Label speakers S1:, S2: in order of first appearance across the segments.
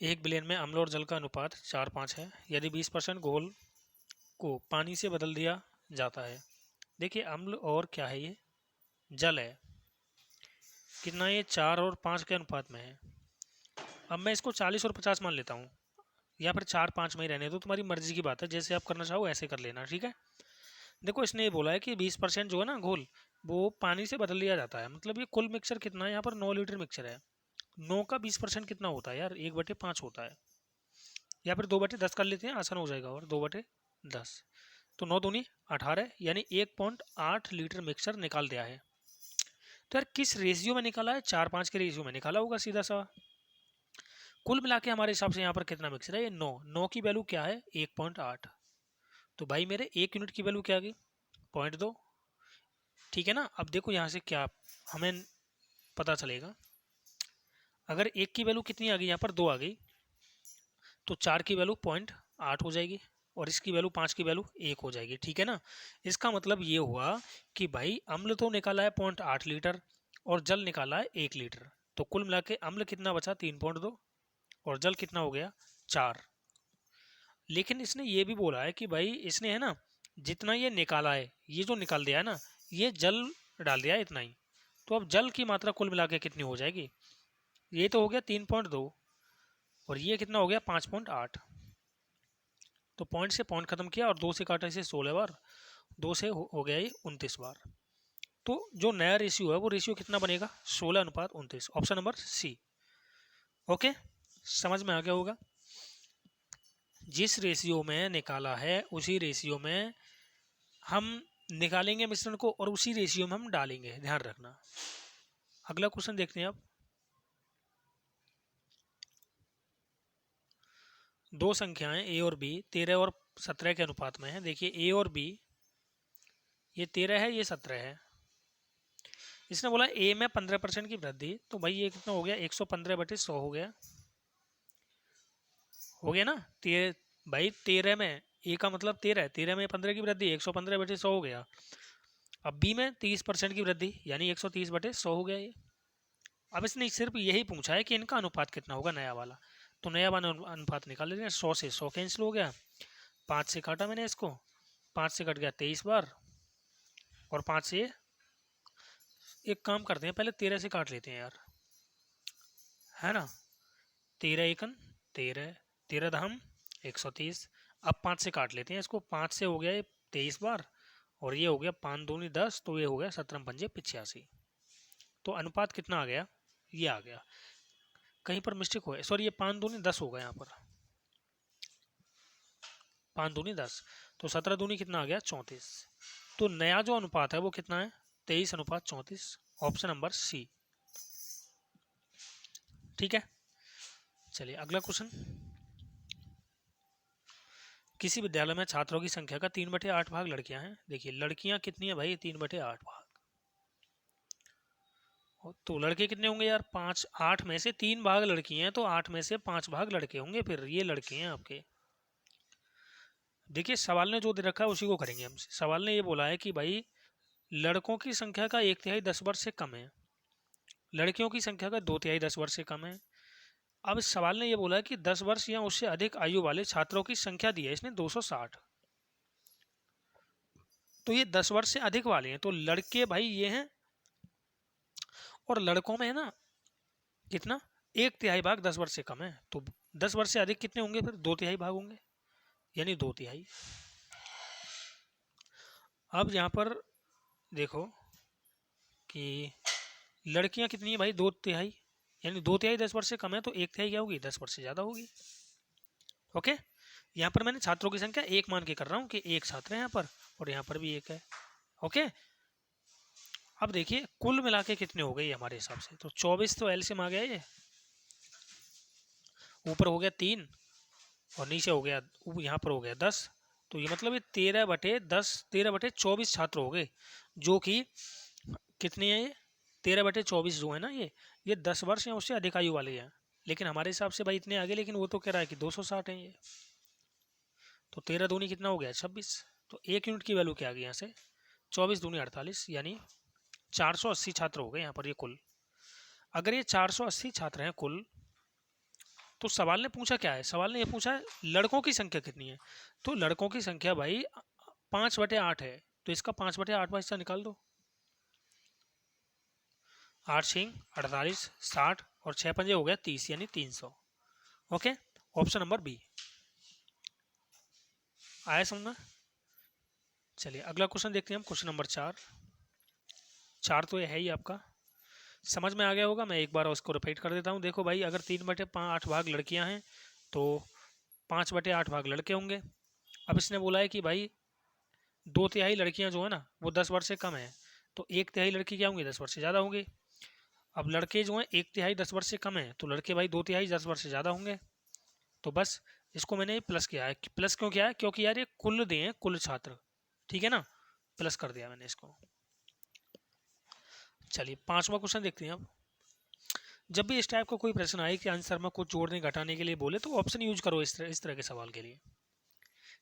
S1: 1 billion में अम्ल और जल का अनुपात 4:5 है। यदि 20% घोल को पानी से बदल दिया जाता है। देखिए अम्ल और क्या है, ये जल है। कितना, ये 4 और 5 के अनुपात में है। अब मैं इसको 40 और 50 मान लेता हूँ, या फिर 4-5 में ही रहने दो, तुम्हारी मर्जी की बात है, जैसे आप करना चाहो ऐसे कर लेना, ठीक है। देखो इसने ये बोला है कि 20% जो है ना घोल, वो पानी से बदल लिया जाता है। मतलब ये कुल मिक्सर कितना है, यहाँ पर 9 लीटर मिक्सर है। 9 का 20% कितना होता है यार, 1/5 होता है, या फिर 2/10 कर लेते हैं, आसान हो जाएगा। और 2/10 तो 9 दूनी 18, यानी 1.8 लीटर मिक्सर निकाल दिया है। तो यार किस रेशियो में निकाला है, 4-5 के रेशियो में निकाला होगा सीधा सा। कुल मिला के हमारे हिसाब से यहाँ पर कितना मिक्सर है, ये 9 की वैल्यू क्या है 1.8। तो भाई मेरे 1 यूनिट की वैल्यू क्या आ गई 0.2, ठीक है ना। अब देखो यहाँ से क्या हमें पता चलेगा, अगर 1 की वैल्यू कितनी आ गई, यहाँ पर 2 आ गई, तो 4 की वैल्यू 0.8 हो जाएगी, और इसकी वैल्यू 5 की वैल्यू 1 हो जाएगी, ठीक है ना। इसका मतलब ये हुआ कि भाई अम्ल तो निकाला है 0.8 लीटर और जल निकाला है 1 लीटर। तो कुल मिला के अम्ल कितना बचा 3.2 और जल कितना हो गया 4। लेकिन इसने ये भी बोला है कि भाई इसने है ना, जितना ये निकाला है, ये जो निकाल दिया है ना, ये जल डाल दिया है इतना ही। तो अब जल की मात्रा कुल मिला के कितनी हो जाएगी, ये तो हो गया 3.2 और ये कितना हो गया 5.8। तो पॉइंट से पॉइंट खत्म किया और 2 से काटा इसे 16 बार, 2 से हो गया ये 29 बार। तो जो नया रेशियो है वो रेशियो कितना बनेगा 16:29, ऑप्शन नंबर सी। ओके, समझ में आ गया होगा। जिस रेशियो में निकाला है उसी रेशियो में हम निकालेंगे मिश्रण को, और उसी रेशियो में हम डालेंगे, ध्यान रखना। अगला क्वेश्चन देखते हैं अब। दो संख्याएं ए और बी 13 और 17 के अनुपात में है। देखिए ए और बी, ये 13 है, ये 17 है। इसने बोला ए में 15% की वृद्धि, तो भाई ये कितना हो गया 115/100 हो गया, हो गया ना। भाई 13 में ए का मतलब 13 है, 13 में 15 की वृद्धि 115/100 हो गया। अब बी में 30% की वृद्धि, यानी 130/100 हो गया ये। अब इसने सिर्फ यही पूछा है कि इनका अनुपात कितना होगा नया वाला। तो नया वाला अनुपात निकाल लेते हैं। 100 से 100 कैंसिल हो गया, 5 से काटा मैंने इसको, 5 से कट गया 23 बार, और 5 से एक काम करते हैं, पहले 13 से काट लेते हैं यार, है ना। 13 एकन 13, 13 दहम 130। अब 5 से काट लेते हैं इसको, 5 से हो गया ये 23 बार, और ये हो गया 5 दूनी 10, तो ये हो गया 17 पंजे 85। तो अनुपात कितना आ गया, ये आ गया। कहीं पर मिस्टेक हो गया, सॉरी, ये 5 दूनी 10 होगा यहाँ पर, 5 दूनी 10, तो 17 दूनी कितना आ गया 34। तो नया जो अनुपात है वो कितना है 23:34, ऑप्शन नंबर सी, ठीक है। चलिए अगला क्वेश्चन। किसी विद्यालय में छात्रों की संख्या का 3/8 भाग लड़कियां हैं। देखिए लड़कियां कितनी है भाई 3/8 भाग, तो लड़के कितने होंगे यार 5, 8 में से 3 भाग लड़की हैं, तो 8 में से 5 भाग लड़के होंगे, फिर ये लड़के हैं आपके। देखिए सवाल ने जो दे रखा है उसी को करेंगे हम। सवाल ने ये बोला है कि भाई लड़कों की संख्या का 1/3 10 वर्ष से कम है, लड़कियों की संख्या का 2/3 10 वर्ष से कम है। अब इस सवाल ने ये बोला है कि 10 वर्ष या उससे अधिक आयु वाले छात्रों की संख्या दी है इसने 260, तो ये 10 वर्ष से अधिक वाले हैं, तो लड़के भाई ये हैं, और लड़कों में है ना कितना 1/3 भाग 10 वर्ष से कम है, तो 10 वर्ष से अधिक कितने होंगे, फिर 2/3 भाग होंगे, यानी 2/3। अब यहाँ पर देखो कि लड़कियां कितनी है भाई 2/3, यानी 2/3 10 वर्ष से कम है, तो 1/3 क्या होगी 10 वर्ष से ज़्यादा होगी। ओके, यहाँ पर मैंने छात्रों की संख्या 1 मान के कर रहा हूँ कि 1 छात्र है यहाँ पर, और यहाँ पर भी 1 है। ओके, अब देखिए कुल मिला के कितने हो गए हमारे हिसाब से, तो 24 तो एलसीएम आ गया, ये ऊपर हो गया 3 और नीचे हो गया, यहाँ पर हो गया 10, तो ये मतलब ये 13/10, 13/24 छात्र हो गए, जो कि कितने हैं ये 13/24 जो है ना, ये 10 वर्ष या उससे अधिक आयु वाले हैं। लेकिन हमारे हिसाब से भाई इतने आगे, लेकिन वो तो कह रहा है कि 260 हैं ये, तो 13 दूनी कितना हो गया 26। तो 1 यूनिट की वैल्यू क्या आ गई यहाँ से 24 दूनी 48, यानी 480 छात्र हो गए यहाँ पर ये कुल। अगर ये 480 छात्र हैं कुल, तो सवाल ने पूछा क्या है, सवाल ने ये पूछा है लड़कों की संख्या कितनी है। तो लड़कों की संख्या भाई 5/8 है, तो इसका 5/8 हिस्सा निकाल दो। 8 6 48 60 और 6 पंजे हो गया 30 यानी 300। Okay, option number B. आया समझ में? चलिए अगला क्वेश्चन देखते हैं हम, क्वेश्चन नंबर 4 तो ये है ही आपका, समझ में आ गया होगा। मैं एक बार उसको रिपीट कर देता हूँ। देखो भाई, अगर 3/8 भाग लड़कियां हैं तो 5/8 भाग लड़के होंगे। अब इसने बोला है कि भाई 2/3 लड़कियां जो है ना वो 10 वर्ष से कम है, तो 1/3 लड़की क्या होंगी, 10 वर्ष से ज़्यादा होंगी। अब लड़के जो हैं 1/3 10 वर्ष से कम है, तो लड़के भाई 2/3 10 वर्ष से ज़्यादा होंगे। तो बस इसको मैंने प्लस किया है। प्लस क्यों किया है, क्योंकि यार ये कुल दिए कुल छात्र, ठीक है ना, प्लस कर दिया मैंने इसको। चलिए 5वां क्वेश्चन देखते हैं अब। जब भी इस टाइप का कोई प्रश्न आए कि आंसर में कुछ जोड़ने घटाने के लिए बोले तो ऑप्शन यूज करो इस तरह के सवाल के लिए।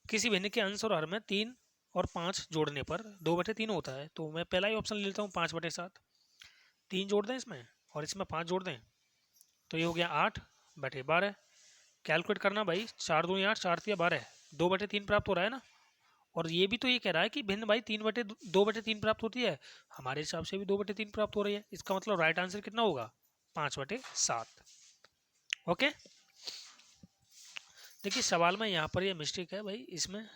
S1: किसी भिन्न के अंश और हर में 3 और 5 जोड़ने पर 2/3 होता है, तो मैं पहला ही ऑप्शन ले लेता हूँ 5/7। 3 जोड़ दें इसमें और इसमें 5 जोड़ दें तो ये हो गया 8/12। कैलकुलेट करना भाई, 4 दूनी 8, 4 तिया 12, 2/3 प्राप्त हो रहा है ना। और ये भी तो ये कह रहा है कि भिन्न भाई 2/3 प्राप्त होती है, हमारे हिसाब से भी 2/3 प्राप्त हो रही है। इसका मतलब राइट आंसर कितना होगा, 5/7। ओके, देखिए सवाल में यहाँ पर ये मिस्टेक है भाई, इसमें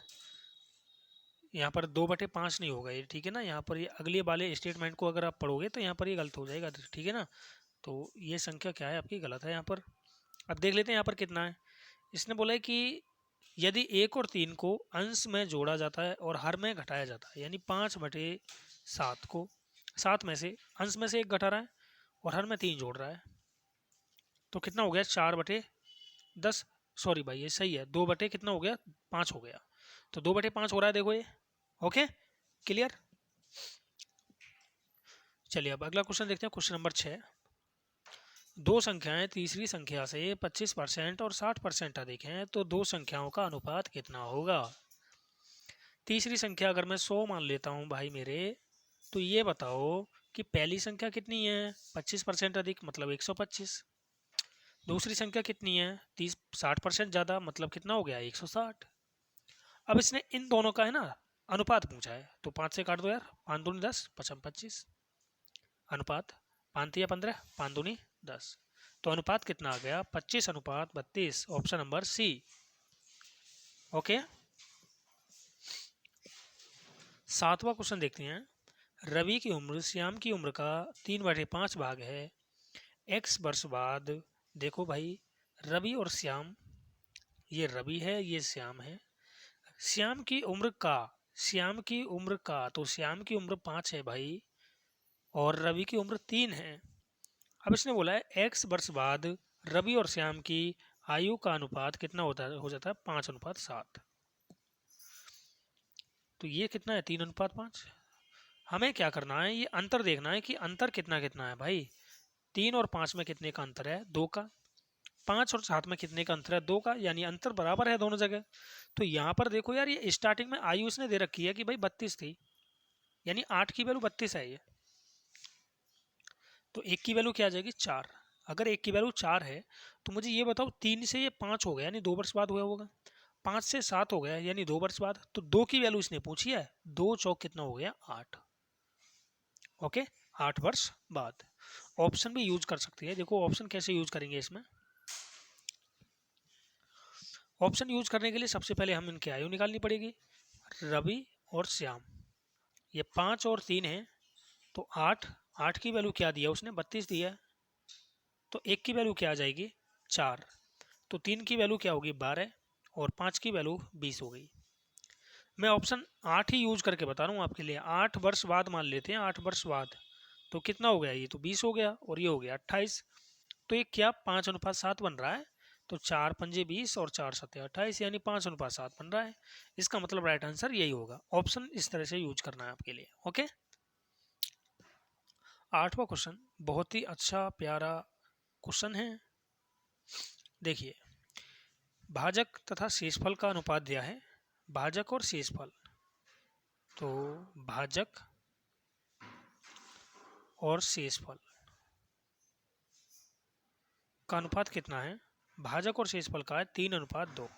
S1: यहाँ पर 2/5 नहीं होगा ये, ठीक है ना। यहाँ पर ये अगले वाले स्टेटमेंट को अगर आप पढ़ोगे तो यहाँ पर ये गलत हो जाएगा, ठीक है ना। तो ये संख्या क्या है आपकी, गलत है यहाँ पर। अब देख लेते हैं यहाँ पर कितना है। इसने बोला है कि यदि 1 और 3 को अंश में जोड़ा जाता है और हर में घटाया जाता है, यानी 5/7 को 7 में से अंश में से 1 घटा रहा है और हर में 3 जोड़ रहा है, तो कितना हो गया 4/10। सॉरी भाई ये सही है, 2 बटे कितना हो गया 5 हो गया, तो 2/5 हो रहा है देखो ये। Okay, clear. चलिए अब अगला क्वेश्चन देखते हैं, क्वेश्चन नंबर 6। दो संख्याएं तीसरी संख्या से 25% और 60% अधिक हैं, तो दो संख्याओं का अनुपात कितना होगा। तीसरी संख्या अगर मैं 100 मान लेता हूं भाई मेरे, तो ये बताओ कि पहली संख्या कितनी है, 25% अधिक मतलब 125। दूसरी संख्या कितनी है, 60% ज़्यादा मतलब कितना हो गया 160। अब इसने इन दोनों का है ना अनुपात पूछा है, तो 5 से काट दो यार, 5 दूनी 10, 5 25। अनुपात 5 तिया 15, 5 दूनी 10, तो अनुपात कितना आ गया 25/32, ऑप्शन नंबर सी। ओके, 7वां क्वेश्चन देखते हैं। रवि की उम्र श्याम की उम्र का 3/5 भाग है। x वर्ष बाद, देखो भाई रवि और श्याम, ये रवि है ये श्याम है। श्याम की उम्र का, श्याम की उम्र का, तो श्याम की उम्र 5 है भाई और रवि की उम्र 3 है। अब इसने बोला है x वर्ष बाद रवि और श्याम की आयु का अनुपात कितना हो जाता है 5/7। तो ये कितना है 3/5। हमें क्या करना है, ये अंतर देखना है कि अंतर कितना कितना है भाई। 3 और 5 में कितने का अंतर है, 2 का। 5 और 7 में कितने का अंतर है, 2 का, यानी अंतर बराबर है दोनों जगह। तो यहाँ पर देखो यार, ये स्टार्टिंग में आयु इसने दे रखी है कि भाई 32 थी, यानी 8 की वैल्यू 32 है ये, तो 1 की वैल्यू क्या आ जाएगी 4। अगर 1 की वैल्यू 4 है तो मुझे ये बताओ 3 से ये 5 हो गया यानी 2 वर्ष बाद हुआ होगा, 5 से 7 हो गया यानी 2 वर्ष बाद, तो 2 की वैल्यू इसने पूछी है, 2 चौक कितना हो गया 8। ओके, 8 वर्ष बाद। ऑप्शन भी यूज कर सकती है, देखो ऑप्शन कैसे यूज करेंगे इसमें। ऑप्शन यूज करने के लिए सबसे पहले हम इनकी आयु निकालनी पड़ेगी। रवि और श्याम ये 5 और 3 है, तो 8, 8 की वैल्यू क्या दिया उसने 32 दिया, तो 1 की वैल्यू क्या आ जाएगी 4, तो 3 की वैल्यू क्या होगी 12 और 5 की वैल्यू 20 हो गई। मैं ऑप्शन 8 ही यूज करके बता रहा हूँ आपके लिए। 8 वर्ष बाद मान लेते हैं, 8 वर्ष बाद तो कितना हो गया, ये तो 20 हो गया और ये हो गया 28, तो ये क्या 5/7 बन रहा है, तो 4 पंजे 20 और 4 सत्ते 28 यानी 5/7 बन रहा है। इसका मतलब राइट आंसर यही होगा, ऑप्शन इस तरह से यूज करना है आपके लिए। ओके, 8वां क्वेश्चन बहुत ही अच्छा प्यारा क्वेश्चन है। देखिए, भाजक तथा शेषफल का अनुपात दिया है, भाजक और शेषफल, तो भाजक और शेषफल का अनुपात कितना है, भाजक और शेषफल का है 3:2।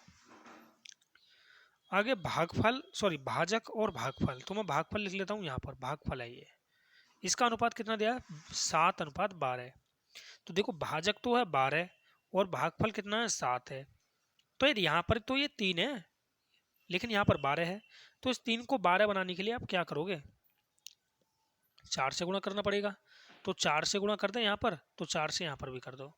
S1: आगे भागफल, सॉरी भाजक और भागफल, तो मैं भागफल लिख लेता हूँ यहाँ पर, भागफल है ये। इसका अनुपात कितना दिया है? 7:12। तो देखो भाजक तो है 12 और भागफल कितना है? 7 है। तो यार यहाँ पर तो ये 3 है लेकिन यहाँ पर 12 है, तो इस 3 को 12 बनाने के लिए आप क्या करोगे? 4 से गुणा करना पड़ेगा। तो 4 से गुणा कर दें यहाँ पर, तो 4 से यहाँ पर भी कर दो।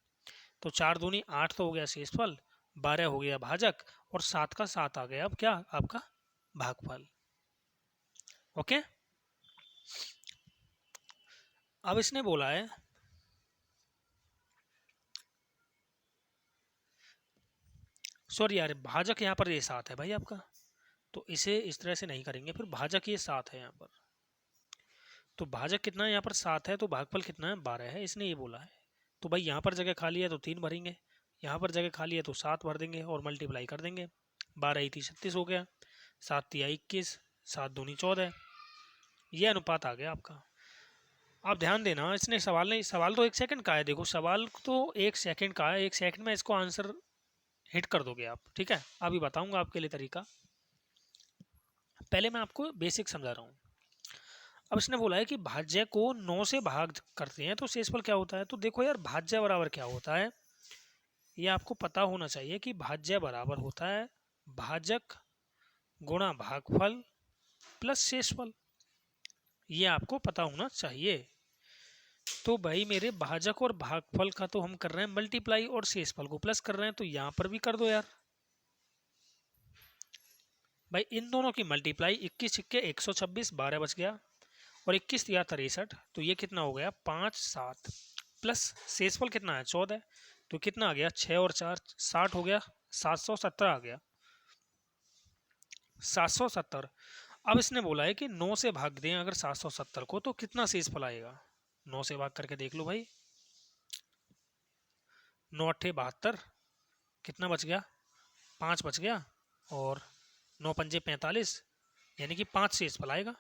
S1: तो 4 दूनी 8 तो हो गया शेषफल, 12 हो गया भाजक और 7 का 7 आ गया अब क्या? आपका भागफल। ओके, अब इसने बोला है सॉरी यार, भाजक यहाँ पर ये 7 है भाई आपका, तो इसे इस तरह से नहीं करेंगे, फिर भाजक ये 7 है यहाँ पर। तो भाजक कितना है यहाँ पर? 7 है, तो भागफल कितना है? 12 है, इसने ये बोला है। तो भाई यहाँ पर जगह खाली है तो 3 भरेंगे, यहाँ पर जगह खाली है तो 7 भर देंगे और मल्टीप्लाई कर देंगे। 12 × 36 हो गया, 7 × 21, 7 दूनी 14। ये अनुपात आ गया आपका। आप ध्यान देना, इसने सवाल नहीं, सवाल तो 1 सेकंड का है, देखो सवाल तो 1 सेकंड का है, 1 सेकंड में इसको आंसर हिट कर दोगे आप, ठीक है। अभी बताऊंगा आपके लिए तरीका, पहले मैं आपको बेसिक समझा रहा हूँ। अब इसने बोला है कि भाज्य को 9 से भाग करते हैं तो शेषफल क्या होता है। तो देखो यार, भाज्य बराबर क्या होता है ये आपको पता होना चाहिए कि भाज्य बराबर होता है भाजक गुणा भागफल प्लस शेषफल, ये आपको पता होना चाहिए। तो भाई मेरे भाजक और भागफल का तो हम कर रहे हैं मल्टीप्लाई और शेषफल को प्लस कर रहे हैं, तो यहां पर भी कर दो यार। भाई इन दोनों की मल्टीप्लाई, 21 छिक्के 126, 12 बच गया और 21 या 63, तो ये कितना हो गया? 5 7 प्लस शेषफल कितना है? 14, तो कितना आ गया? 6 और 4 60 हो गया, 770 आ गया, 770। अब इसने बोला है कि 9 से भाग दें अगर 770 को तो कितना शेषफल आएगा? 9 से भाग करके देख लो भाई, 9 8 72, कितना बच गया? 5 बच गया और 9 पंजे 45, यानी कि 5 शेषफल आएगा।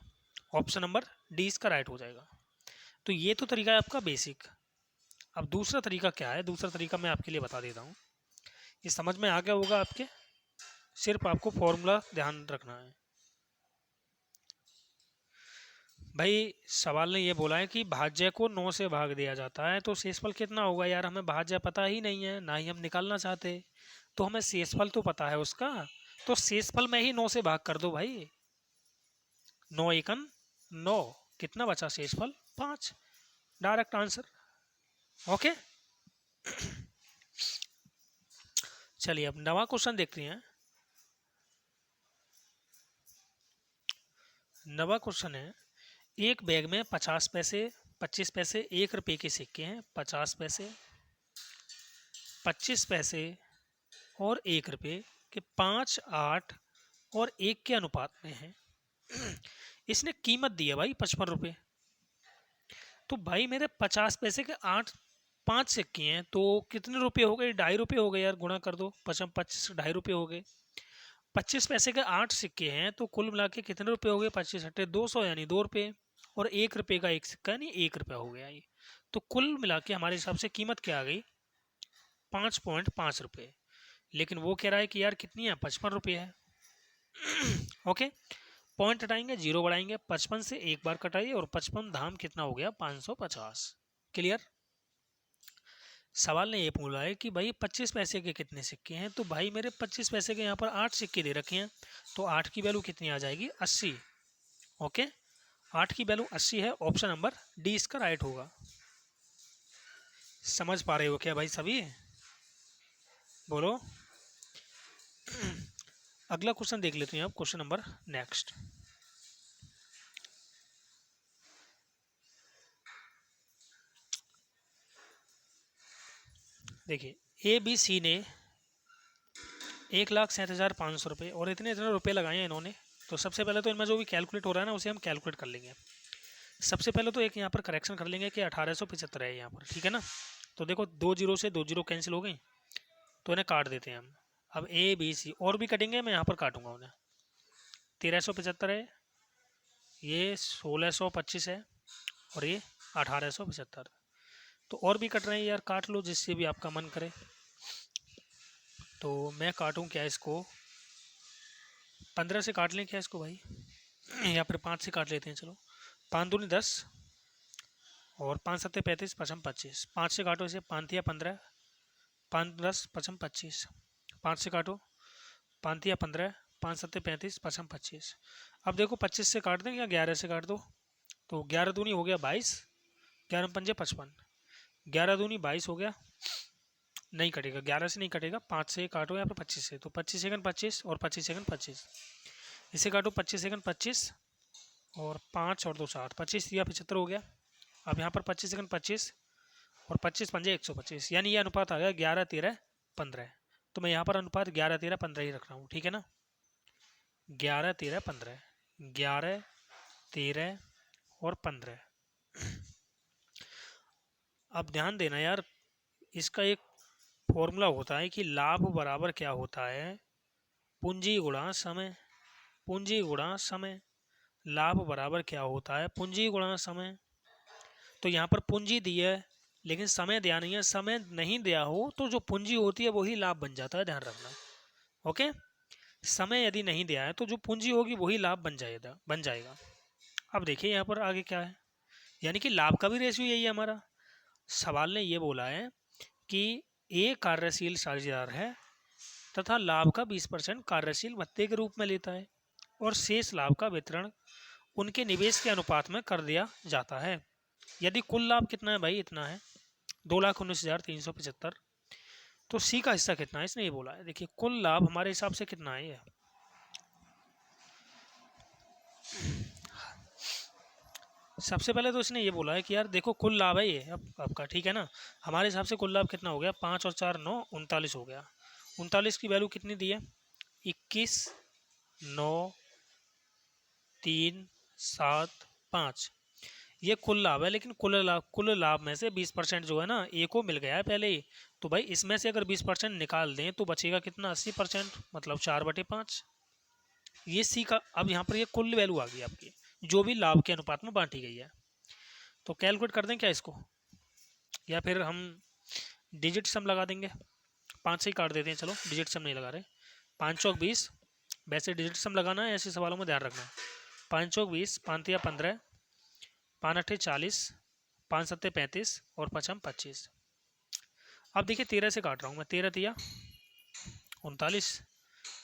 S1: ऑप्शन नंबर डी इसका राइट हो जाएगा। तो ये तो तरीका है आपका बेसिक। अब दूसरा तरीका क्या है? दूसरा तरीका मैं आपके लिए बता देता हूँ, ये समझ में आ गया होगा आपके, सिर्फ आपको फॉर्मूला ध्यान रखना है। भाई सवाल ने ये बोला है कि भाज्य को 9 से भाग दिया जाता है तो शेषफल कितना होगा। यार हमें भाज्य पता ही नहीं है, ना ही हम निकालना चाहते, तो हमें शेषफल तो पता है उसका, तो शेषफल में ही 9 से भाग कर दो भाई। 9 एकन 9, कितना बचा शेषफल? 5, डायरेक्ट आंसर। ओके, चलिए अब नवा क्वेश्चन देखते हैं। नवा क्वेश्चन है, एक बैग में 50 पैसे, 25 पैसे, 1 रुपये के सिक्के हैं। 50 पैसे, 25 पैसे और 1 रुपये के 5, 8 और 1 के अनुपात में है। इसने कीमत दी है भाई 55 रुपये। तो भाई मेरे 50 पैसे के 5 सिक्के हैं, तो कितने रुपए हो गए? 2.5 रुपये हो गए यार, गुणा कर दो, 25 2.5 रुपये हो गए। 25 पैसे के 8 सिक्के हैं, तो कुल मिला के कितने रुपए हो गए? 25 × 200 यानी 2 रुपये, और 1 रुपये का एक सिक्का यानी 1 रुपया हो गया ये। तो कुल मिला के हमारे हिसाब से कीमत क्या आ गई? 5.5 रुपये। लेकिन वो कह रहा है कि यार कितनी है? 55 रुपये है। ओके, पॉइंट हटाएंगे, जीरो बढ़ाएंगे, 55 से एक बार कटाइए और 55 धाम कितना हो गया? 550। क्लियर? सवाल ने ये बोला है कि भाई 25 पैसे के कितने सिक्के हैं। तो भाई मेरे 25 पैसे के यहाँ पर 8 सिक्के दे रखे हैं, तो 8 की वैल्यू कितनी आ जाएगी? 80। ओके, 8 की वैल्यू 80 है, ऑप्शन नंबर डी इसका राइट होगा। समझ पा रहे हो क्या भाई सभी? बोलो। अगला क्वेश्चन देख लेते हैं आप, क्वेश्चन नंबर नेक्स्ट। देखिए, ए बी सी ने 1,07,500 रुपये और इतने इतने रुपये लगाए हैं इन्होंने। तो सबसे पहले तो इनमें जो भी कैलकुलेट हो रहा है ना उसे हम कैलकुलेट कर लेंगे। सबसे पहले तो एक यहाँ पर करेक्शन कर लेंगे कि 1875 है यहाँ पर, ठीक है ना। तो देखो 2 जीरो से 2 जीरो कैंसिल हो गई, तो इन्हें काट देते हैं हम। अब ए बी सी और भी कटेंगे, मैं यहाँ पर काटूंगा उन्हें। 1375 है, ये 1625 है और ये 1875। तो और भी कट रहे हैं यार, काट लो जिससे भी आपका मन करे। तो मैं काटूँ क्या इसको, 15 से काट लें क्या इसको भाई, या फिर 5 से काट लेते हैं। चलो 5 दूनी 10 और 5 सत्ते 35 पचम 25, 5 से काटो इसे, 5 तिया 15, 5 10 पचम 25, 5 से काटो, 5 तिया 15, 5 सत्ते 35 पचम 25। अब देखो 25 से काट दें या 11 से काट दो, तो 11 दूनी हो गया 22, 11 पंजे 55, 11 दूनी 22 हो गया, नहीं कटेगा, 11 से नहीं कटेगा, 5 से काटो या फिर 25 से, तो 25 सेकंड 25 और 25 सेकंड 25, इसे काटो 25 सेकंड 25 और 5 और 2 7, 25 या 75 हो गया। अब यहाँ पर 25 सेकंड 25 और 25 पंजे 125, यानी ये अनुपात आ गया 11 13 15। तो मैं यहाँ पर अनुपात 11 13 15 ही रख रहा हूँ, ठीक है ना, 11 13 15, 11 13 और 15। अब ध्यान देना यार, इसका एक फॉर्मूला होता है कि लाभ बराबर क्या होता है, पूंजी गुणा समय, पूंजी गुणा समय। लाभ बराबर क्या होता है, पूंजी गुणा समय। तो यहाँ पर पूंजी दी है लेकिन समय दिया नहीं है, समय नहीं दिया हो तो जो पूंजी होती है वही लाभ बन जाता है, ध्यान रखना। ओके, समय यदि नहीं दिया है तो जो पूंजी होगी वही लाभ बन जाएगा। अब देखिए यहाँ पर आगे क्या है, यानी कि लाभ का भी रेशियो यही है हमारा। सवाल ने ये बोला है कि एक कार्यशील साझेदार है तथा लाभ का 20% कार्यशील भत्ते के रूप में लेता है और शेष लाभ का वितरण उनके निवेश के अनुपात में कर दिया जाता है। यदि कुल लाभ कितना है भाई, इतना है 2,19,375। तो सी का हिस्सा कितना है इसने ये बोला है। देखिए कुल लाभ हमारे हिसाब से कितना है ये, सबसे पहले तो इसने ये बोला है कि यार देखो कुल लाभ है ये अब आपका, ठीक है ना। हमारे हिसाब से कुल लाभ कितना हो गया, 5 और 4 9 39 हो गया। 39 की वैल्यू कितनी दी है, 21 9 3 7 5, ये कुल लाभ है। लेकिन कुल लाभ में से 20% जो है ना ए को मिल गया है पहले ही, तो भाई इसमें से अगर 20% निकाल दें तो बचेगा कितना, 80%, मतलब 4/5। ये सी का, अब यहाँ पर ये कुल वैल्यू आ गई आपकी जो भी लाभ के अनुपात में बांटी गई है। तो कैलकुलेट कर दें क्या इसको, या फिर हम डिजिट सम लगा देंगे, 5 से ही काट देते हैं। चलो डिजिट सम नहीं लगा रहे, 5 चौक 20, वैसे डिजिट सम लगाना है ऐसे सवालों में ध्यान रखना। 5 चौक 20, 5 तिया 15, 5 अट्ठे 40, 5 सत्ते 35 और 5 25। अब देखिए 13 से काट रहा हूँ मैं, 13 तिया 39,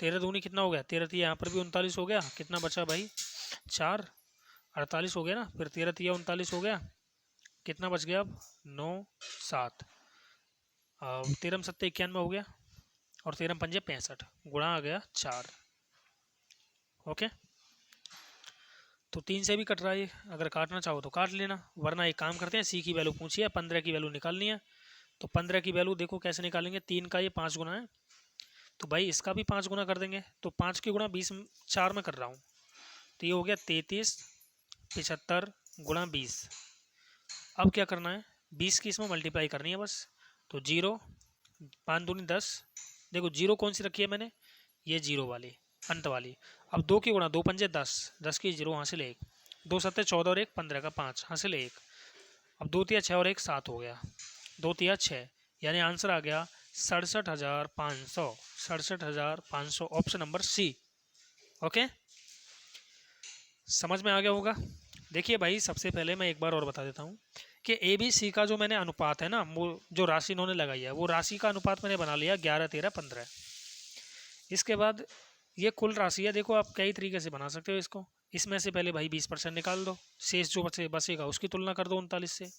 S1: 13 दूनी कितना हो गया, 13 तिया यहाँ पर भी 39 हो गया, कितना बचा भाई 4, 48 हो गया ना, फिर 13 तिया 39 हो गया, कितना बच गया अब 9 7, 13 सत्ते 91 हो गया और 13 पंजे 65, गुणा आ गया 4। ओके, तो 3 से भी कट रहा है, अगर काटना चाहो तो काट लेना, वरना एक काम करते हैं, सी की वैल्यू पूछी है, 15 की वैल्यू निकालनी है। तो 15 की वैल्यू देखो कैसे निकालेंगे, 3 का ये 5 गुना है तो भाई इसका भी 5 गुना कर देंगे, तो 5 की गुणा 20 4 में कर रहा हूँ, तो ये हो गया 33 75 गुणा 20। अब क्या करना है, 20 की इसमें मल्टीप्लाई करनी है बस, तो 0 5 दूनी 10, देखो 0 कौन सी रखी है मैंने, ये 0 वाली अंत वाली। अब 2 की गुणा 2 पंजे 10, 10 की 0 हासिल 1, 2 सत्ते 14 और 1 15 का 5 हासिल 1। अब 2 तिया 6 और 1 7 हो गया, 2 तिया 6, यानी आंसर आ गया 67,500, 67,500, ऑप्शन नंबर सी। ओके, समझ में आ गया होगा। देखिए भाई सबसे पहले मैं एक बार और बता देता हूँ कि ए बी सी का जो मैंने अनुपात है ना, वो जो राशि इन्होंने लगाई है वो राशि का अनुपात मैंने बना लिया 11 13 15। इसके बाद ये कुल राशि है, देखो आप कई तरीके से बना सकते हो इसको। इसमें से पहले भाई 20% निकाल दो, शेष जो बचेगा उसकी तुलना कर दो 39 से।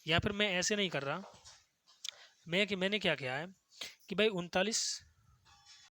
S1: या फिर मैं ऐसे नहीं कर रहा, मैंने क्या किया है कि भाई 39